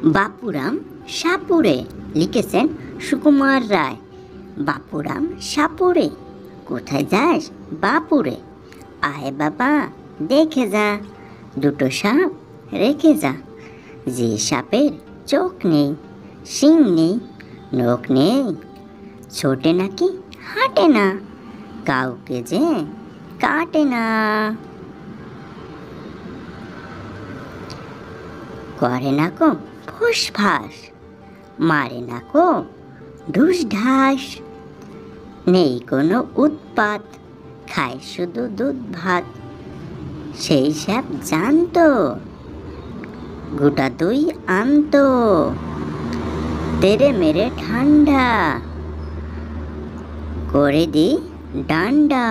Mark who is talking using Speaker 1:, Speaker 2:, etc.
Speaker 1: বাপুরাম সাপুড়ে লিখেছেন সুকুমার রায়। বাপুরাম সাপুড়ে, কোথায় যাস বাপুরে? আয় বাবা দেখে যা, দুটো সাপ রেখে যা। যে সাপের চোখ নেই, শিং নেই, নখ নেই, ছোটে নাকি হাঁটে না, কাউকে যে কাটে না। করে না কো ফুসফাস, মারে না কো ঢুস ঢাস, নেই কোনো উৎপাত, খায় শুধু দুধ ভাত। সেই সাপ জানতো গোটা দই আনতো, তেরে মেরে ঠান্ডা করে দি ডান্ডা।